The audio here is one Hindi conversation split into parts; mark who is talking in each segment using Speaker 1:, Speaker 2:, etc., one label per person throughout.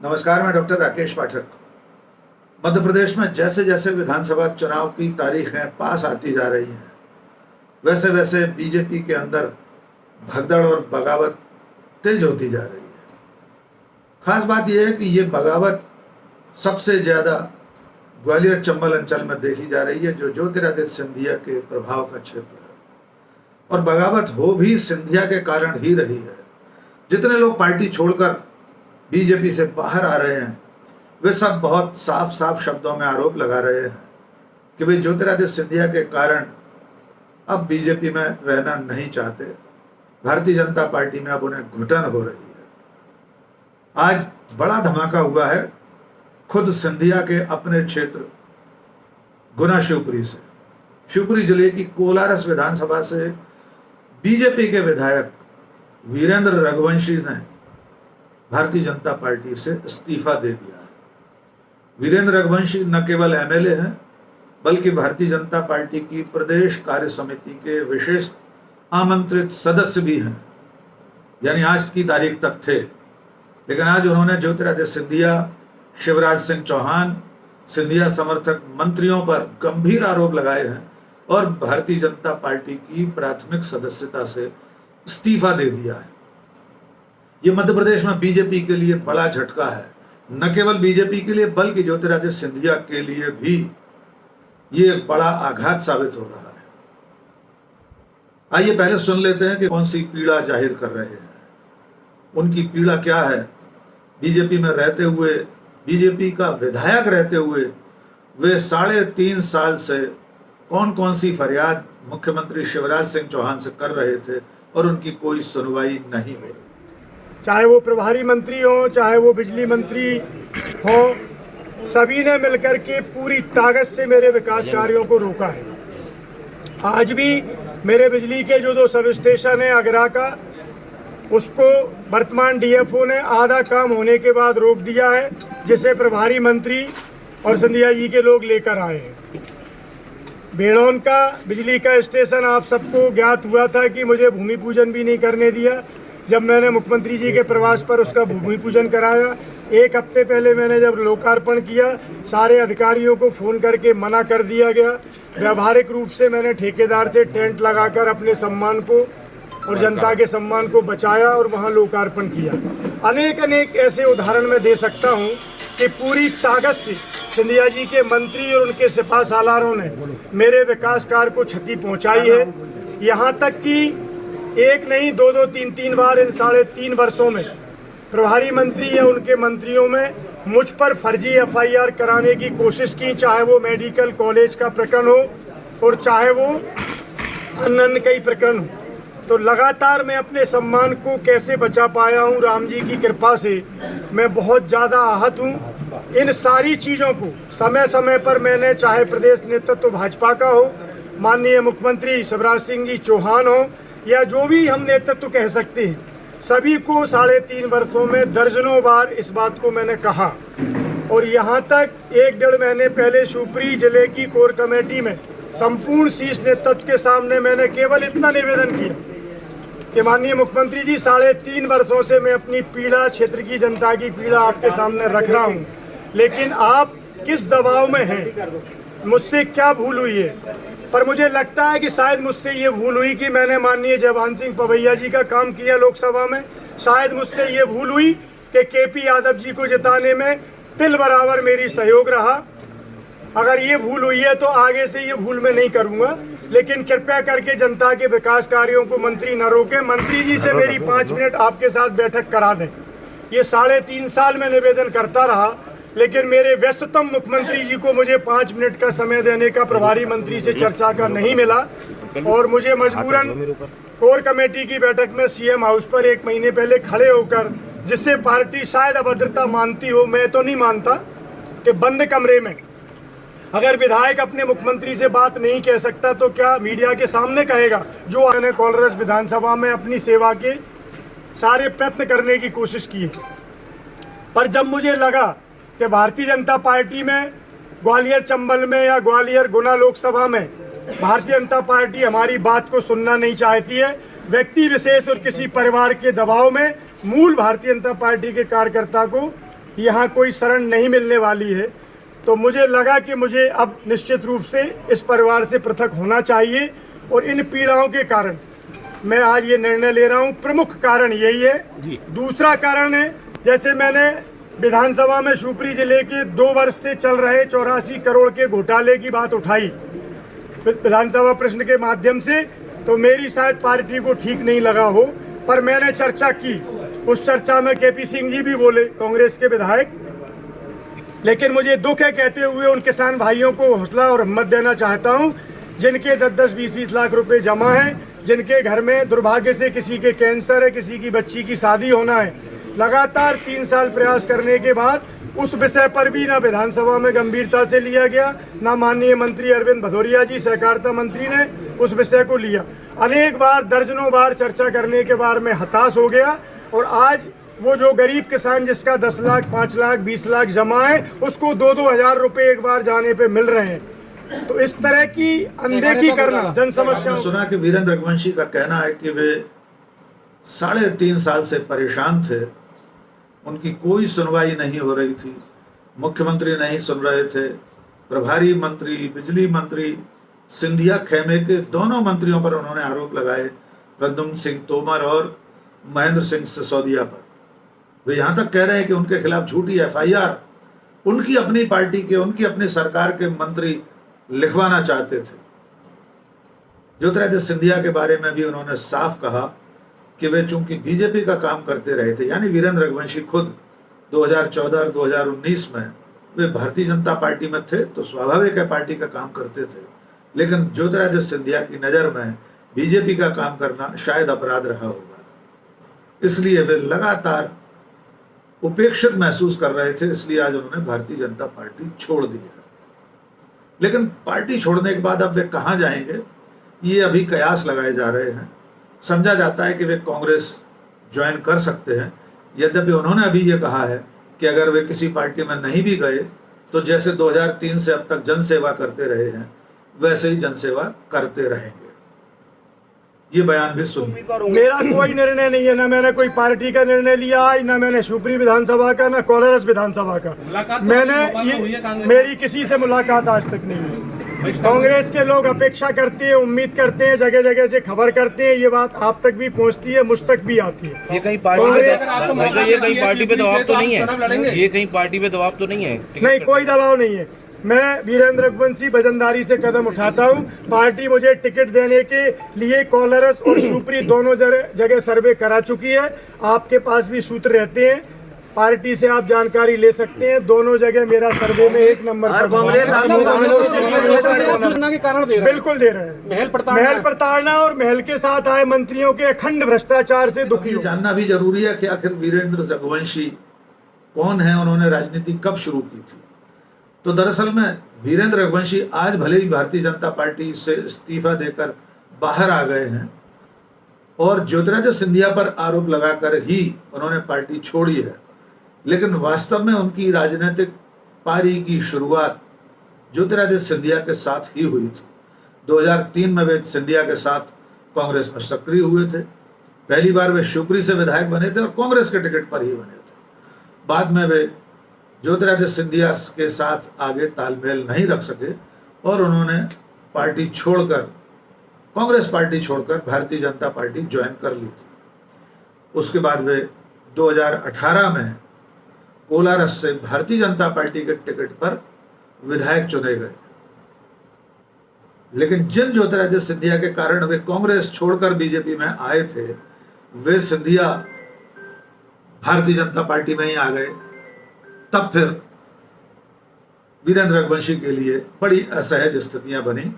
Speaker 1: नमस्कार, मैं डॉक्टर राकेश पाठक। मध्य प्रदेश में जैसे जैसे विधानसभा चुनाव की तारीखें पास आती जा रही हैं, वैसे वैसे बीजेपी के अंदर भगदड़ और बगावत तेज होती जा रही है। खास बात यह है कि ये बगावत सबसे ज़्यादा ग्वालियर चंबल अंचल में देखी जा रही है, जो ज्योतिरादित्य सिंधिया के प्रभाव का क्षेत्र है। और बगावत हो भी सिंधिया के कारण ही रही है। जितने लोग पार्टी छोड़कर बीजेपी से बाहर आ रहे हैं, वे सब बहुत साफ साफ शब्दों में आरोप लगा रहे हैं कि वे ज्योतिरादित्य सिंधिया के कारण अब बीजेपी में रहना नहीं चाहते। भारतीय जनता पार्टी में अब उन्हें घुटन हो रही है। आज बड़ा धमाका हुआ है खुद सिंधिया के अपने क्षेत्र गुना शिवपुरी से। शिवपुरी जिले की कोलारस विधानसभा से बीजेपी के विधायक वीरेंद्र रघुवंशी ने भारतीय जनता पार्टी से इस्तीफा दे दिया है। वीरेंद्र रघुवंशी न केवल एमएलए हैं, बल्कि भारतीय जनता पार्टी की प्रदेश कार्य समिति के विशेष आमंत्रित सदस्य भी हैं, यानी आज की तारीख तक थे। लेकिन आज उन्होंने ज्योतिरादित्य सिंधिया, शिवराज सिंह चौहान, सिंधिया समर्थक मंत्रियों पर गंभीर आरोप लगाए हैं और भारतीय जनता पार्टी की प्राथमिक सदस्यता से इस्तीफा दे दिया है। ये मध्य प्रदेश में बीजेपी के लिए बड़ा झटका है। न केवल बीजेपी के लिए, बल्कि ज्योतिरादित्य सिंधिया के लिए भी ये एक बड़ा आघात साबित हो रहा है। आइए पहले सुन लेते हैं कि कौन सी पीड़ा जाहिर कर रहे हैं। उनकी पीड़ा क्या है। बीजेपी में रहते हुए, बीजेपी का विधायक रहते हुए वे 3.5 साल से कौन कौन सी फरियाद मुख्यमंत्री शिवराज सिंह चौहान से कर रहे थे और उनकी कोई सुनवाई नहीं हो रही।
Speaker 2: चाहे वो प्रभारी मंत्री हो, चाहे वो बिजली मंत्री हो, सभी ने मिलकर के पूरी ताकत से मेरे विकास कार्यों को रोका है। आज भी मेरे बिजली के जो 2 सब स्टेशन है आगरा का, उसको वर्तमान डीएफओ ने आधा काम होने के बाद रोक दिया है, जिसे प्रभारी मंत्री और सिंधिया जी के लोग लेकर आए हैं। बेड़ौन का बिजली का स्टेशन आप सबको ज्ञात हुआ था कि मुझे भूमि पूजन भी नहीं करने दिया। जब मैंने मुख्यमंत्री जी के प्रवास पर उसका भूमि पूजन कराया, 1 हफ्ते पहले मैंने जब लोकार्पण किया, सारे अधिकारियों को फ़ोन करके मना कर दिया गया। व्यावहारिक रूप से मैंने ठेकेदार से टेंट लगाकर अपने सम्मान को और जनता के सम्मान को बचाया और वहां लोकार्पण किया। अनेक ऐसे उदाहरण मैं दे सकता हूं कि पूरी ताकत से सिंधिया जी के मंत्री और उनके सिपा सालारों ने मेरे विकास कार्य को क्षति पहुंचाई है। यहाँ तक कि 1 नहीं 2-2, 3-3 बार इन 3.5 वर्षों में प्रभारी मंत्री या उनके मंत्रियों में मुझ पर फर्जी एफआईआर कराने की कोशिश की, चाहे वो मेडिकल कॉलेज का प्रकरण हो और चाहे वो अन्य कई प्रकरण हो। तो लगातार मैं अपने सम्मान को कैसे बचा पाया हूँ, राम जी की कृपा से मैं बहुत ज़्यादा आहत हूँ। इन सारी चीज़ों को समय समय पर मैंने, चाहे प्रदेश नेतृत्व भाजपा का हो, माननीय मुख्यमंत्री शिवराज सिंह जी चौहान हो, या जो भी हम नेतृत्व कह सकते हैं, सभी को 3.5 वर्षों में दर्जनों बार इस बात को मैंने कहा। और यहाँ तक 1-1.5 महीने पहले शिवपुरी जिले की कोर कमेटी में संपूर्ण शीर्ष नेतृत्व के सामने मैंने केवल इतना निवेदन किया कि माननीय मुख्यमंत्री जी, 3.5 वर्षों से मैं अपनी पीड़ा, क्षेत्र की जनता की पीड़ा आपके सामने रख रहा हूँ, लेकिन आप किस दबाव में हैं, मुझसे क्या भूल हुई है। पर मुझे लगता है कि शायद मुझसे ये भूल हुई कि मैंने माननीय जयभान सिंह पवैया जी का काम किया लोकसभा में। शायद मुझसे ये भूल हुई कि केपी यादव जी को जिताने में तिल बराबर मेरी सहयोग रहा। अगर ये भूल हुई है तो आगे से ये भूल मैं नहीं करूँगा। लेकिन कृपया करके जनता के विकास कार्यों को मंत्री न रोकें। मंत्री जी से मेरी 5 मिनट आपके साथ बैठक करा दें। ये 3.5 साल में निवेदन करता रहा, लेकिन मेरे व्यस्ततम मुख्यमंत्री जी को मुझे 5 मिनट का समय देने का प्रभारी मंत्री से चर्चा का नहीं मिला और मुझे मजबूरन कोर कमेटी की बैठक में सीएम हाउस पर 1 महीने पहले खड़े होकर, जिससे पार्टी शायद अभद्रता मानती हो, मैं तो नहीं मानता, कि बंद कमरे में अगर विधायक अपने मुख्यमंत्री से बात नहीं कह सकता तो क्या मीडिया के सामने कहेगा। जो मैंने कोलारस विधानसभा में अपनी सेवा के सारे प्रयत्न करने की कोशिश की है, पर जब मुझे लगा कि भारतीय जनता पार्टी में ग्वालियर चंबल में या ग्वालियर गुना लोकसभा में भारतीय जनता पार्टी हमारी बात को सुनना नहीं चाहती है, व्यक्ति विशेष और किसी परिवार के दबाव में मूल भारतीय जनता पार्टी के कार्यकर्ता को यहाँ कोई शरण नहीं मिलने वाली है। तो मुझे लगा कि मुझे अब निश्चित रूप से इस परिवार से पृथक होना चाहिए और इन पीड़ाओं के कारण मैं आज ये निर्णय ले रहा हूँ। प्रमुख कारण यही है। दूसरा कारण है, जैसे मैंने विधानसभा में शिवपुरी जिले के 2 वर्ष से चल रहे 84 करोड़ के घोटाले की बात उठाई विधानसभा प्रश्न के माध्यम से, तो मेरी शायद पार्टी को ठीक नहीं लगा हो, पर मैंने चर्चा की। उस चर्चा में केपी सिंह जी भी बोले, कांग्रेस के विधायक। लेकिन मुझे दुख है कहते हुए उन किसान भाइयों को हौसला और हिम्मत देना चाहता हूं, जिनके 10-10, 20-20 लाख रुपए जमा हैं, जिनके घर में दुर्भाग्य से किसी के कैंसर है, किसी की बच्ची की शादी होना है। लगातार 3 साल प्रयास करने के बाद उस विषय पर भी ना विधानसभा में गंभीरता से लिया गया, ना माननीय मंत्री अरविंद भदौरिया जी सहकारिता मंत्री ने उस विषय को लिया। अनेक बार, दर्जनों बार चर्चा करने के बाद मैं हताश हो गया और आज वो जो गरीब किसान जिसका 10 लाख, 5 लाख, 20 लाख जमा है, उसको 2-2 हजार रुपए एक बार जाने पे मिल रहे हैं। तो इस तरह की अनदेखी करना जन समस्या।
Speaker 1: सुना कि वीरेंद्र रघुवंशी का कहना है कि वे 3.5 साल से परेशान थे, उनकी कोई सुनवाई नहीं हो रही थी, मुख्यमंत्री नहीं सुन रहे थे, प्रभारी मंत्री, बिजली मंत्री, सिंधिया खेमे के दोनों मंत्रियों पर उन्होंने आरोप लगाए, प्रद्युम्न सिंह तोमर और महेंद्र सिंह सिसोदिया पर। वे यहाँ तक कह रहे हैं कि उनके खिलाफ झूठी एफआईआर उनकी अपनी पार्टी के, उनकी अपनी सरकार के मंत्री लिखवाना चाहते थे। ज्योतिरादित्य सिंधिया के बारे में भी उन्होंने साफ कहा कि वे चूंकि बीजेपी का काम करते रहे थे, यानी वीरेंद्र रघुवंशी खुद 2014 और 2019 में वे भारतीय जनता पार्टी में थे, तो स्वाभाविक है पार्टी का काम करते थे। लेकिन ज्योतिरादित्य सिंधिया की नज़र में बीजेपी का काम करना शायद अपराध रहा होगा, इसलिए वे लगातार उपेक्षित महसूस कर रहे थे, इसलिए आज उन्होंने भारतीय जनता पार्टी छोड़ दी है। लेकिन पार्टी छोड़ने के बाद अब वे कहाँ जाएंगे, ये अभी कयास लगाए जा रहे हैं। समझा जाता है कि वे कांग्रेस ज्वाइन कर सकते हैं, यद्यपि उन्होंने अभी ये कहा है कि अगर वे किसी पार्टी में नहीं भी गए तो जैसे 2003 से अब तक जनसेवा करते रहे हैं वैसे ही जनसेवा करते रहेंगे। ये बयान भी सुनिए।
Speaker 2: मेरा कोई निर्णय नहीं है, ना मैंने कोई पार्टी का निर्णय लिया है, ना मैंने शिवपुरी विधानसभा का, ना कोलारस विधानसभा का। मेरी किसी से मुलाकात आज तक नहीं है। कांग्रेस के लोग अपेक्षा करते हैं, उम्मीद करते हैं, जगह जगह से खबर करते हैं, ये बात आप तक भी पहुंचती है, मुझ तक भी आती है।
Speaker 3: ये कहीं पार्टी पे दबाव तो नहीं है? ये कहीं पार्टी पे दबाव तो नहीं है?
Speaker 2: नहीं, कोई दबाव नहीं है। मैं वीरेंद्र रघुवंशी वजनदारी से कदम उठाता हूं। पार्टी मुझे टिकट देने के लिए कोलारस और शिवपुरी दोनों जगह सर्वे करा चुकी है। आपके पास भी सूत्र रहते हैं, पार्टी से आप जानकारी ले सकते हैं। दोनों जगह मेरा सर्वे में 1 नंबर पर
Speaker 4: कांग्रेस के कारण
Speaker 2: बिल्कुल दे रहे हैं। महल प्रताड़ना और महल के साथ आए मंत्रियों के अखंड भ्रष्टाचार से दुखी हो।
Speaker 1: जानना भी जरूरी है कि आखिर वीरेंद्र रघुवंशी कौन है, उन्होंने राजनीति कब शुरू की थी। तो दरअसल में वीरेंद्र रघुवंशी आज भले ही भारतीय जनता पार्टी से इस्तीफा देकर बाहर आ गए हैं और ज्योतिरादित्य सिंधिया पर आरोप लगाकर ही उन्होंने पार्टी छोड़ी है, लेकिन वास्तव में उनकी राजनीतिक पारी की शुरुआत ज्योतिरादित्य सिंधिया के साथ ही हुई थी। 2003 में वे सिंधिया के साथ कांग्रेस में सक्रिय हुए थे। पहली बार वे शिवपुरी से विधायक बने थे और कांग्रेस के टिकट पर ही बने थे। बाद में वे ज्योतिरादित्य सिंधिया के साथ आगे तालमेल नहीं रख सके और उन्होंने पार्टी छोड़कर, कांग्रेस पार्टी छोड़कर भारतीय जनता पार्टी ज्वाइन कर ली थी। उसके बाद वे 2018 में कोलारस से भारतीय जनता पार्टी के टिकट पर विधायक चुने गए। लेकिन जिन ज्योतिरादित्य सिंधिया के कारण वे कांग्रेस छोड़कर बीजेपी में आए थे, वे सिंधिया भारतीय जनता पार्टी में ही आ गए। तब फिर वीरेंद्र रघुवंशी के लिए बड़ी असहज स्थितियां बनी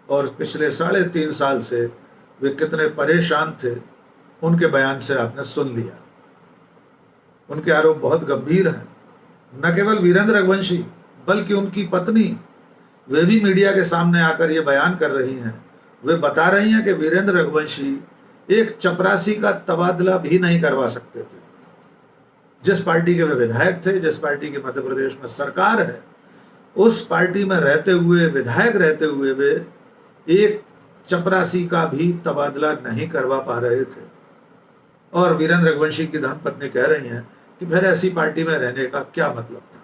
Speaker 1: और पिछले 3.5 साल से वे कितने परेशान थे उनके बयान से आपने सुन लिया। उनके आरोप बहुत गंभीर हैं। न केवल वीरेंद्र रघुवंशी बल्कि उनकी पत्नी, वे भी मीडिया के सामने आकर ये बयान कर रही हैं। वे बता रही हैं कि वीरेंद्र रघुवंशी एक चपरासी का तबादला भी नहीं करवा सकते थे। जिस पार्टी के वे विधायक थे, जिस पार्टी की मध्य प्रदेश में सरकार है, उस पार्टी में रहते हुए, विधायक रहते हुए वे एक चपरासी का भी तबादला नहीं करवा पा रहे थे। और वीरेंद्र रघुवंशी की धर्मपत्नी कह रही हैं कि फिर ऐसी पार्टी में रहने का क्या मतलब था,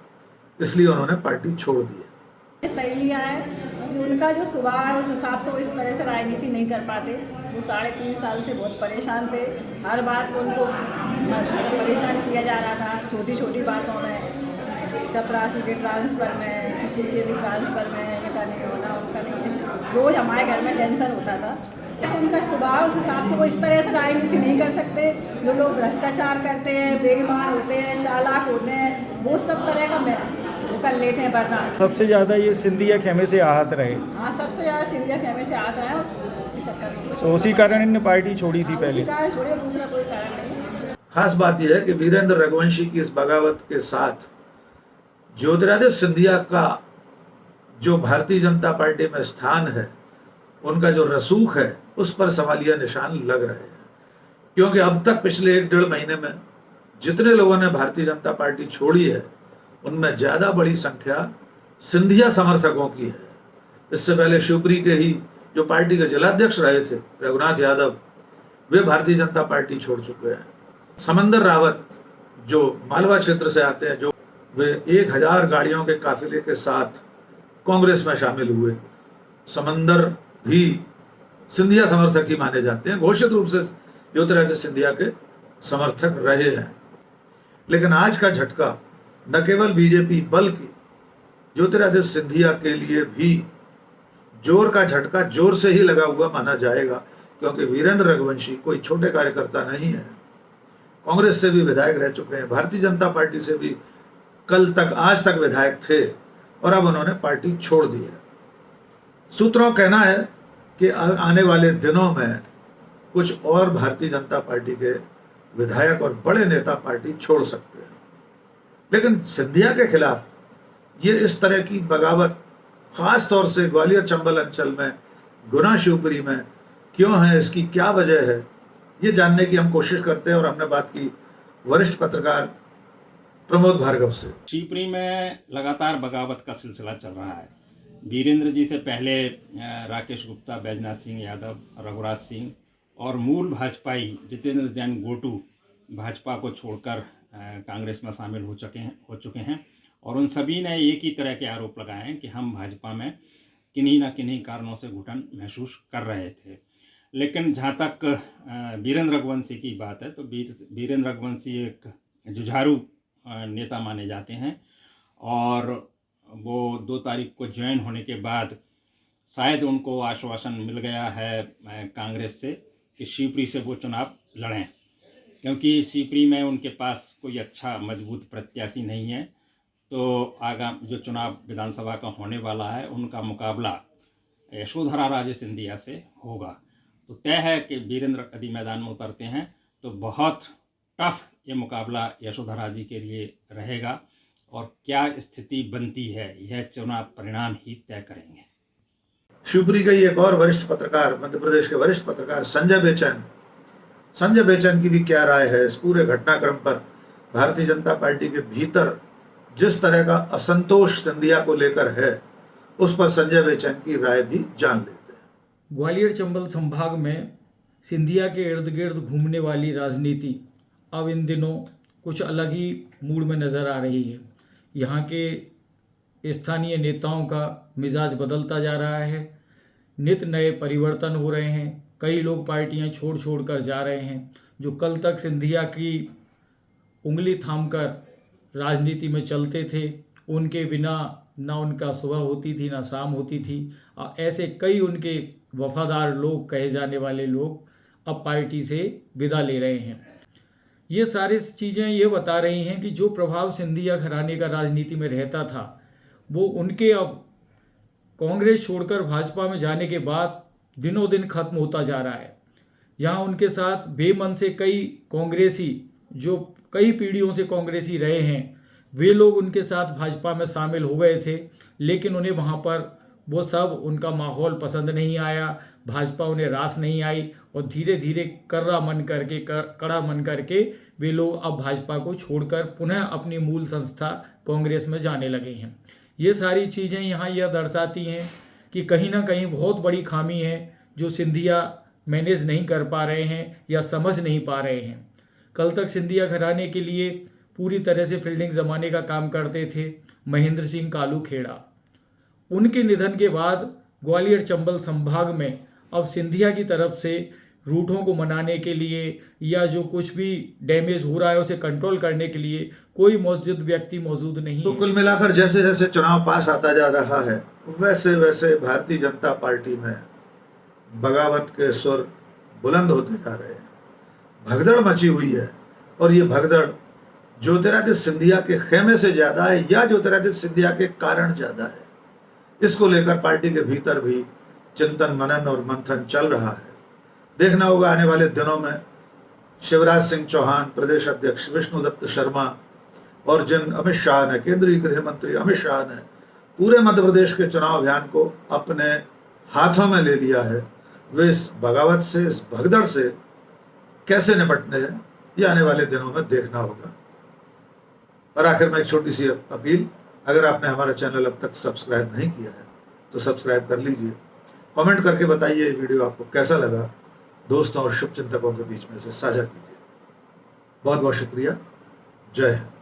Speaker 1: इसलिए उन्होंने पार्टी छोड़ दी है।
Speaker 4: सही लिया है कि उनका जो स्वभाव है उस हिसाब से वो इस तरह से राजनीति नहीं कर पाते। वो 3.5 साल से बहुत परेशान थे, हर बात में उनको परेशान किया जा रहा था, छोटी छोटी बातों में, चपरासी के ट्रांसफ़र में, किसी के भी ट्रांसफ़र में, इनका नहीं होना उनका नहीं, रोज़ हमारे घर में टेंशन होता था। ऐसे उनका स्वभाव उस हिसाब से वो इस तरह से राजनीति नहीं कर सकते। जो लोग भ्रष्टाचार करते हैं, बेईमान होते हैं, चालाक होते हैं, वो सब तरह का वो कर लेते हैं बर्दाश्त।
Speaker 2: सबसे ज़्यादा ये सिंधिया खेमे से आहत रहे।
Speaker 4: हाँ, सबसे ज़्यादा सिंधिया खेमे से आहत रहे, इसी चक्कर में
Speaker 2: तो उसी कारण इन्होंने पार्टी छोड़ी थी पहले।
Speaker 4: उसी कारण छोड़ी, दूसरा कोई कारण नहीं।
Speaker 1: खास बात यह है कि वीरेंद्र रघुवंशी की इस बगावत के साथ ज्योतिरादित्य सिंधिया का जो भारतीय जनता पार्टी में स्थान है, उनका जो रसूख है, उस पर सवालिया निशान लग रहे हैं। क्योंकि अब तक पिछले 1-1.5 महीने में जितने लोगों ने भारतीय जनता पार्टी छोड़ी है, उनमें ज़्यादा बड़ी संख्या सिंधिया समर्थकों की है। इससे पहले शिवपुरी के ही जो पार्टी के जिलाध्यक्ष रहे थे रघुनाथ यादव, वे भारतीय जनता पार्टी छोड़ चुके हैं। समंदर रावत जो मालवा क्षेत्र से आते हैं, जो वे 1000 गाड़ियों के काफिले के साथ कांग्रेस में शामिल हुए। समंदर भी सिंधिया समर्थक ही माने जाते हैं, घोषित रूप से ज्योतिरादित्य सिंधिया के समर्थक रहे हैं। लेकिन आज का झटका न केवल बीजेपी बल्कि ज्योतिरादित्य सिंधिया के लिए भी जोर का झटका जोर से ही लगा हुआ माना जाएगा, क्योंकि वीरेंद्र रघुवंशी कोई छोटे कार्यकर्ता नहीं है। कांग्रेस से भी विधायक रह चुके हैं, भारतीय जनता पार्टी से भी कल तक आज तक विधायक थे, और अब उन्होंने पार्टी छोड़ दी है। सूत्रों का कहना है कि आने वाले दिनों में कुछ और भारतीय जनता पार्टी के विधायक और बड़े नेता पार्टी छोड़ सकते हैं। लेकिन सिंधिया के खिलाफ ये इस तरह की बगावत खास तौर से ग्वालियर चंबल अंचल में, गुना शिवपुरी में क्यों है, इसकी क्या वजह है, ये जानने की हम कोशिश करते हैं। और हमने बात की वरिष्ठ पत्रकार प्रमोद भार्गव से।
Speaker 5: शिवपुरी में लगातार बगावत का सिलसिला चल रहा है। वीरेंद्र जी से पहले राकेश गुप्ता, बैजनाथ सिंह यादव, रघुराज सिंह और मूल भाजपाई जितेंद्र जैन गोटू भाजपा को छोड़कर कांग्रेस में शामिल हो चुके हैं और उन सभी ने एक ही तरह के आरोप लगाए हैं कि हम भाजपा में किन्हीं न किन्हीं कारणों से घुटन महसूस कर रहे थे। लेकिन जहाँ तक वीरेंद्र रघुवंशी की बात है, तो वीरेंद्र रघुवंशी एक जुझारू नेता माने जाते हैं और वो 2 तारीख को ज्वाइन होने के बाद शायद उनको आश्वासन मिल गया है कांग्रेस से कि शिवपुरी से वो चुनाव लड़ें, क्योंकि शिवपुरी में उनके पास कोई अच्छा मजबूत प्रत्याशी नहीं है। तो आगाम जो चुनाव विधानसभा का होने वाला है, उनका मुकाबला यशोधरा राजे सिंधिया से होगा। तो तय है कि वीरेंद्र यदि मैदान में उतरते हैं तो बहुत टफ ये मुकाबला यशोधरा जी के लिए रहेगा, और क्या स्थिति बनती है यह चुनाव परिणाम ही तय करेंगे।
Speaker 1: शिवपुरी का एक और वरिष्ठ पत्रकार, मध्य प्रदेश के वरिष्ठ पत्रकार संजय बेचन की भी क्या राय है इस पूरे घटनाक्रम पर। भारतीय जनता पार्टी के भीतर जिस तरह का असंतोष सिंधिया को लेकर है, उस पर संजय बेचन की राय भी जान लेते हैं।
Speaker 6: ग्वालियर चंबल संभाग में सिंधिया के इर्द गिर्द घूमने वाली राजनीति अब इन दिनों कुछ अलग ही मूड में नज़र आ रही है। यहाँ के स्थानीय नेताओं का मिजाज बदलता जा रहा है, नित नए परिवर्तन हो रहे हैं, कई लोग पार्टियां छोड़ कर जा रहे हैं। जो कल तक सिंधिया की उंगली थामकर राजनीति में चलते थे, उनके बिना ना उनका सुबह होती थी ना शाम होती थी। ऐसे कई उनके वफादार लोग कहे जाने वाले लोग अब पार्टी से विदा ले रहे हैं। ये सारी चीज़ें ये बता रही हैं कि जो प्रभाव सिंधिया घराने का राजनीति में रहता था, वो उनके अब कांग्रेस छोड़कर भाजपा में जाने के बाद दिनों दिन खत्म होता जा रहा है। जहां उनके साथ बेमन से कई कांग्रेसी, जो कई पीढ़ियों से कांग्रेसी रहे हैं, वे लोग उनके साथ भाजपा में शामिल हो गए थे, लेकिन उन्हें वहां पर वो सब उनका माहौल पसंद नहीं आया, भाजपा उन्हें रास नहीं आई और धीरे धीरे कड़ा मन करके वे लोग अब भाजपा को छोड़कर पुनः अपनी मूल संस्था कांग्रेस में जाने लगे हैं। ये सारी चीज़ें यहाँ यह दर्शाती हैं कि कहीं ना कहीं बहुत बड़ी खामी है जो सिंधिया मैनेज नहीं कर पा रहे हैं या समझ नहीं पा रहे हैं। कल तक सिंधिया घराने के लिए पूरी तरह से फील्डिंग जमाने का काम करते थे, महेंद्र सिंह कालू खेड़ा। उनके निधन के बाद ग्वालियर चंबल संभाग में अब सिंधिया की तरफ से रूटों को मनाने के लिए या जो कुछ भी डैमेज हो रहा है उसे कंट्रोल करने के लिए कोई मौजूद व्यक्ति मौजूद नहीं
Speaker 1: तो
Speaker 6: है।
Speaker 1: कुल मिलाकर जैसे जैसे चुनाव पास आता जा रहा है वैसे वैसे भारतीय जनता पार्टी में बगावत के सुर बुलंद होते जा रहे हैं, भगदड़ मची हुई है। और ये भगदड़ ज्योतिरादित्य सिंधिया के खेमे से ज्यादा है या ज्योतिरादित्य सिंधिया के कारण ज्यादा है, इसको लेकर पार्टी के भीतर भी चिंतन मनन और मंथन चल रहा है। देखना होगा आने वाले दिनों में शिवराज सिंह चौहान, प्रदेश अध्यक्ष विष्णुदत्त शर्मा और जिन अमित शाह ने, केंद्रीय गृह मंत्री अमित शाह ने पूरे मध्य प्रदेश के चुनाव अभियान को अपने हाथों में ले लिया है, वे इस बगावत से, इस भगदड़ से कैसे निपटने हैं ये आने वाले दिनों में देखना होगा। और आखिर में एक छोटी सी अपील, अगर आपने हमारा चैनल अब तक सब्सक्राइब नहीं किया है तो सब्सक्राइब कर लीजिए। कमेंट करके बताइए ये वीडियो आपको कैसा लगा, दोस्तों और शुभचिंतकों के बीच में इसे साझा कीजिए। बहुत बहुत शुक्रिया। जय हिंद।